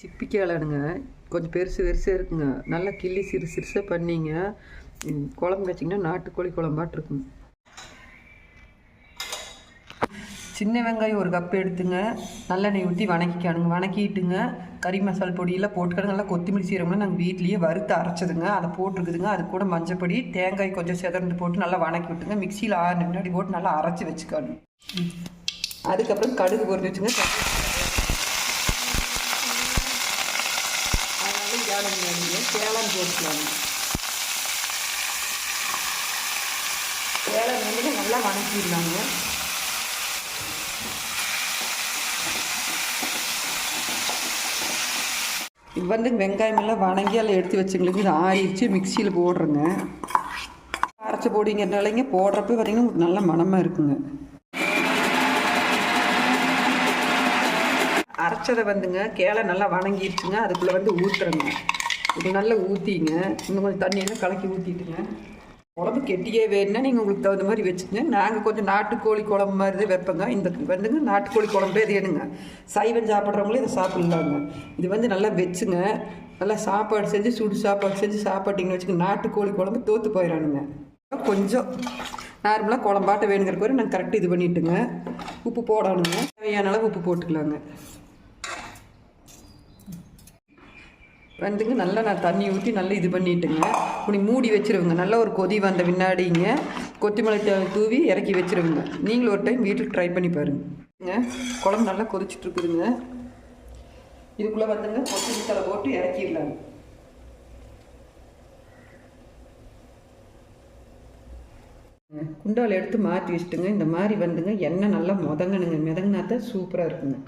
சிப்பிக்காலனுங்க கொஞ்சம் பெருசு பெருசாக இருக்குங்க. நல்லா கிள்ளி சிறுசாக பண்ணிங்க குழம்பு வச்சிங்கன்னா நாட்டுக்கோழி குழம்பாட்டு இருக்குங்க. சின்ன வெங்காயம் ஒரு கப் எடுத்துங்க, நல்லெண்ணெய் ஊற்றி வணக்கிக்கானுங்க. வணக்கிட்டுங்க கறி மசால் பொடியெல்லாம் போட்டுக்கிட்டு நல்லா கொத்தமல்லி சீரகம்லாம் நாங்கள் வீட்லேயே வறுத்து அரைச்சதுங்க, அதை போட்டுருக்குதுங்க. அது கூட மஞ்சப்பொடி தேங்காய் கொஞ்சம் சிதறந்து போட்டு நல்லா வணக்கி விட்டுங்க. மிக்சியில் 6 முன்னாடி போட்டு நல்லா அரைச்சி வச்சுக்கணும். அதுக்கப்புறம் கடுகு பொறுத்து வச்சுங்க. சேலம் போட்டுக்கலாங்க. சேலம் வந்து நல்லா வணக்கிடலாங்க. இது வந்து வெங்காயம் எல்லாம் வணங்கி எல்லாம் எடுத்து வச்சுங்களுக்கு. இது ஆயிடுச்சு, மிக்சியில் போடுறேங்க. அரைச்சி போடிங்கிறனாலங்க போடுறப்ப பார்த்தீங்கன்னா நல்ல மணமாக இருக்குங்க. அரைச்சதை வந்துங்க கேளை நல்லா வணங்கிடுச்சுங்க. அதுக்குள்ளே வந்து ஊற்றுறேங்க. இது நல்லா ஊற்றிங்க. இன்னும் கொஞ்சம் தண்ணியெல்லாம் கலக்கி ஊற்றிட்டுங்க. குழம்பு கெட்டியே வேணுன்னா நீங்கள் உங்களுக்கு தகுந்த மாதிரி வச்சுக்கோங்க. நாங்கள் கொஞ்சம் நாட்டுக்கோழி குழம்பு மாதிரி தான் வைப்பேங்க. இந்த வந்துங்க நாட்டுக்கோழி குழம்பே இது வேணுங்க. சைவம் சாப்பிட்றவங்களே இதை சாப்பிட்லாங்க. இது வந்து நல்லா வச்சுங்க. நல்லா சாப்பாடு செஞ்சு சுடு சாப்பாடு செஞ்சு சாப்பாட்டிங்கன்னு வச்சுக்கோங்க. நாட்டுக்கோழி குழம்பு தோற்று போயிடானுங்க. கொஞ்சம் நார்மலாக குழம்பாட்ட வேணுங்கிற நாங்கள் கரெக்டாக இது பண்ணிவிட்டுங்க. உப்பு போடணுங்க. தேவையான அளவு உப்பு போட்டுக்கலாங்க. வந்துங்க நல்லா நான் தண்ணி ஊற்றி நல்லா இது பண்ணிட்டுங்க. இப்படி மூடி வச்சுருவேங்க. நல்லா ஒரு கொதி வந்த பின்னாடிங்க கொத்தமல்லி தூவி இறக்கி வச்சுருவேங்க. நீங்களும் ஒரு டைம் வீட்டுக்கு ட்ரை பண்ணி பாருங்க. குழம்பு நல்லா கொதிச்சுட்டு இருக்குதுங்க. இதுக்குள்ளே வந்துங்க கொத்தமல்லி தழை போட்டு இறக்கிடலாங்க. குண்டால் எடுத்து மாற்றி வச்சுட்டுங்க. இந்த மாதிரி வந்துங்க எண்ணெய் நல்லா மிதங்கணுங்க. மிதங்கினா தான் சூப்பராக இருக்குங்க.